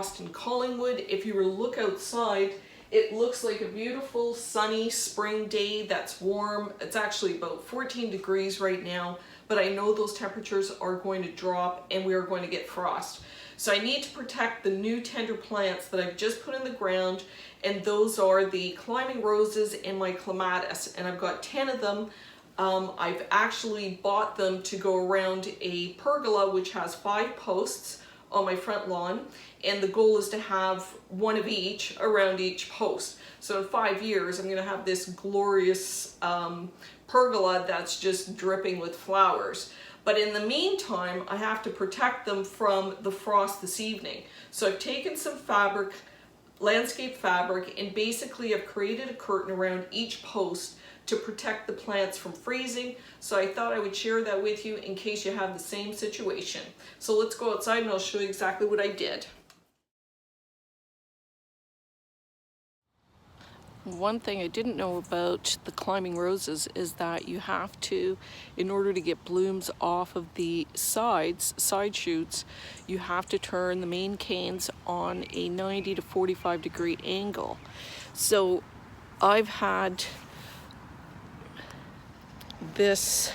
frost in Collingwood. If you were to look outside, it looks like a beautiful sunny spring day that's warm. It's actually about 14 degrees right now, but I know those temperatures are going to drop and we are going to get frost. So I need to protect the new tender plants that I've just put in the ground, and those are the climbing roses and my clematis, and I've got 10 of them. I've actually bought them to go around a pergola which has 5 posts on my front lawn, and the goal is to have one of each around each post. So in 5 years I'm going to have this glorious pergola that's just dripping with flowers. But in the meantime, I have to protect them from the frost this evening. So I've taken some fabric, landscape fabric, and basically I've created a curtain around each post to protect the plants from freezing. So I thought I would share that with you in case you have the same situation. So let's go outside and I'll show you exactly what I did. One thing I didn't know about the climbing roses is that you have to, in order to get blooms off of the side shoots, you have to turn the main canes on a 90 to 45 degree angle. So I've had this,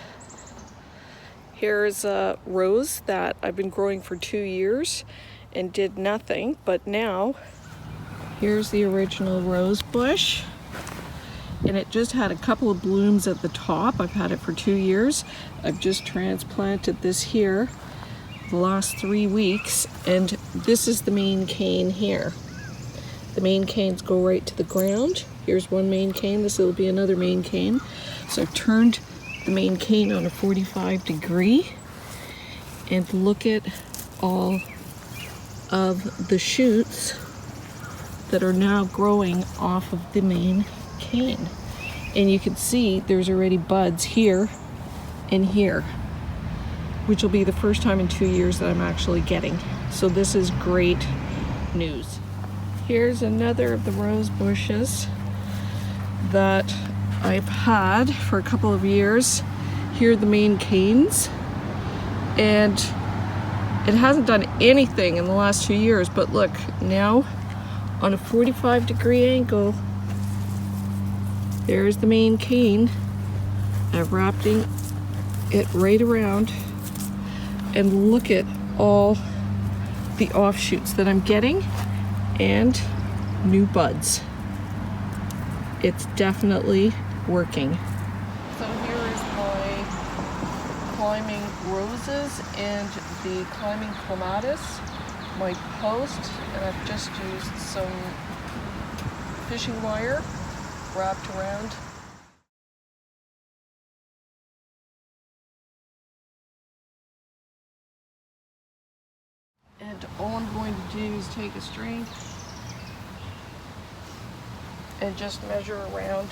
here's a rose that I've been growing for 2 years and did nothing, but now here's the original rose bush, and it just had a couple of blooms at the top. I've had it for 2 years. I've just transplanted this here the last 3 weeks, and this is the main cane here. The main canes go right to the ground. Here's one main cane, this will be another main cane. So I've turned the main cane on a 45 degree, and look at all of the shoots that are now growing off of the main cane. And you can see there's already buds here and here, which will be the first time in 2 years that I'm actually getting. So this is great news. Here's another of the rose bushes that I've had for a couple of years. Here are the main canes, and it hasn't done anything in the last 2 years, but look, now on a 45 degree angle, there's the main cane. I'm wrapping it right around, and look at all the offshoots that I'm getting and new buds. It's definitely working. So here is my climbing roses and the climbing clematis, my post, and I've just used some fishing wire wrapped around. And all I'm going to do is take a string and just measure around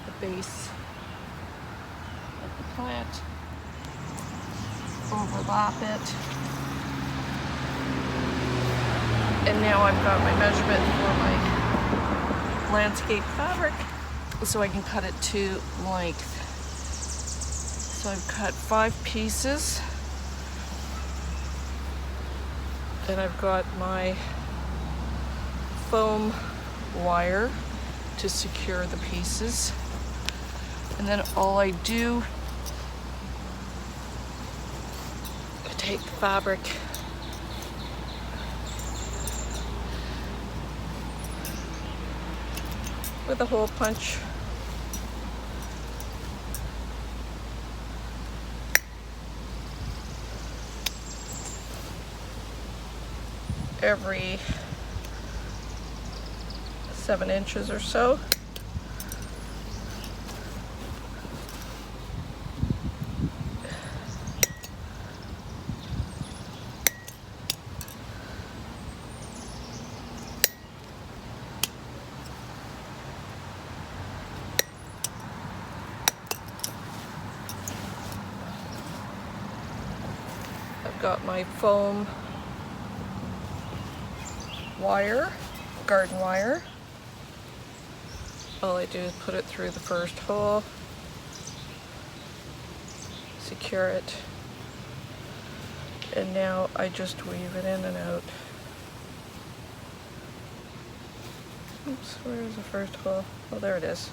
the base of the plant, overlap it, and now I've got my measurement for my landscape fabric, so I can cut it to length. So I've cut 5 pieces, and I've got my foam wire to secure the pieces, and then all I do, I take the fabric with a hole punch, every 7 inches or so. I've got my foam wire, garden wire. All I do is put it through the first hole, secure it And now I just weave it in and out. Oops, where is the first hole? Oh, there it is.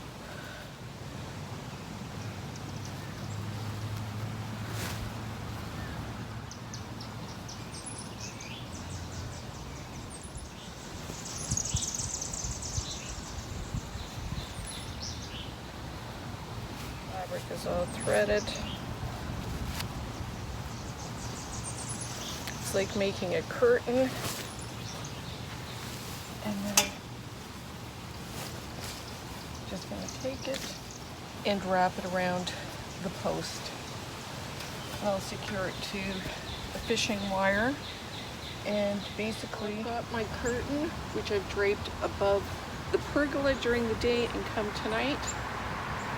Fabric is all threaded. It's like making a curtain. And then just going to take it and wrap it around the post. I'll secure it to a fishing wire. And basically I've got my curtain, which I've draped above the pergola during the day, and come tonight,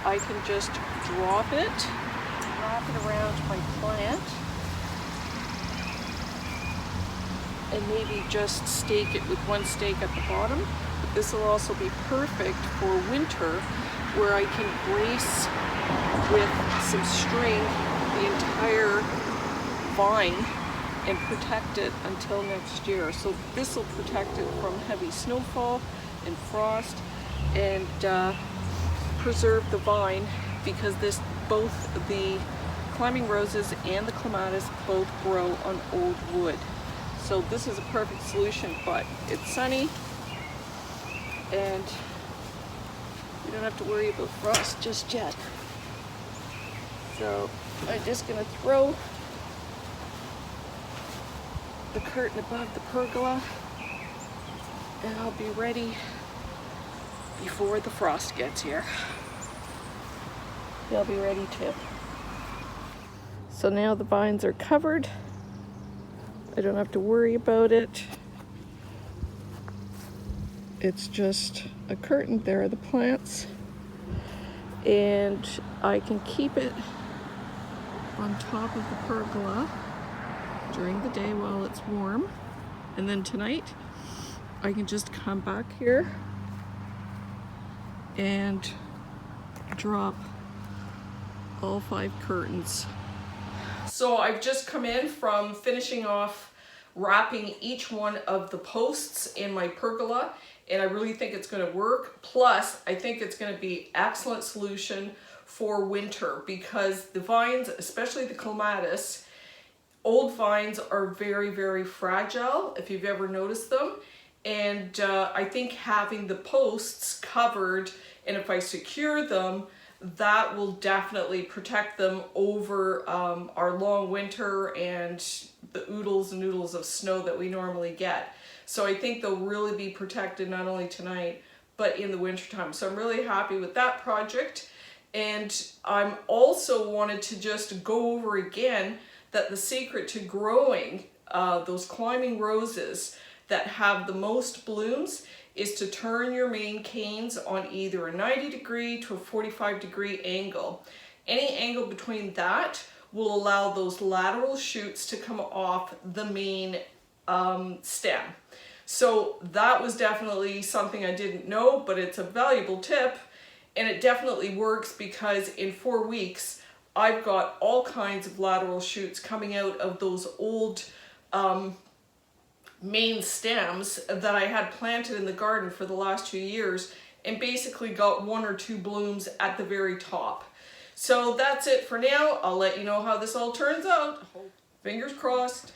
I can just drop it, wrap it around my plant, and maybe just stake it with one stake at the bottom. But this will also be perfect for winter, where I can brace with some string the entire vine and protect it until next year. So this will protect it from heavy snowfall and frost, and preserve the vine, because both the climbing roses and the clematis both grow on old wood. So this is a perfect solution, but it's sunny and you don't have to worry about frost just yet. So I'm just gonna throw the curtain above the pergola, and I'll be ready before the frost gets here. They'll be ready too. So now the vines are covered. I don't have to worry about it. It's just a curtain. There are the plants. And I can keep it on top of the pergola during the day while it's warm. And then tonight, I can just come back here and drop all 5 curtains. So I've just come in from finishing off wrapping each one of the posts in my pergola, and I really think it's going to work. Plus, I think it's going to be excellent solution for winter, because the vines, especially the clematis, old vines are very, very fragile, if you've ever noticed them. And I think having the posts covered, and if I secure them, that will definitely protect them over our long winter and the oodles and noodles of snow that we normally get. So I think they'll really be protected not only tonight, but in the winter time. So I'm really happy with that project. And I'm also wanted to just go over again that the secret to growing those climbing roses that have the most blooms is to turn your main canes on either a 90-degree to a 45-degree angle. Any angle between that will allow those lateral shoots to come off the main stem. So that was definitely something I didn't know, but it's a valuable tip, and it definitely works, because in 4 weeks I've got all kinds of lateral shoots coming out of those old main stems that I had planted in the garden for the last 2 years, and basically got 1 or 2 blooms at the very top. So that's it for now. I'll let you know how this all turns out. Fingers crossed.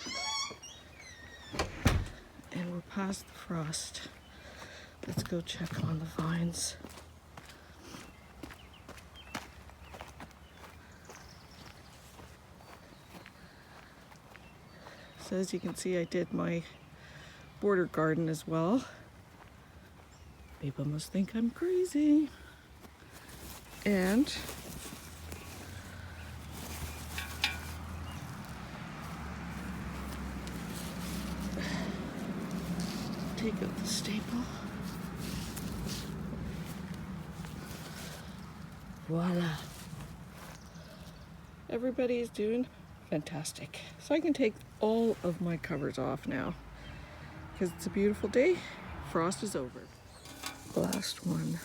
And we're past the frost. Let's go check on the vines. So as you can see, I did my border garden as well. People must think I'm crazy. And take out the staple. Voila. Everybody's doing fantastic. So I can take all of my covers off now, because it's a beautiful day. Frost is over. Last one.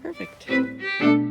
Perfect.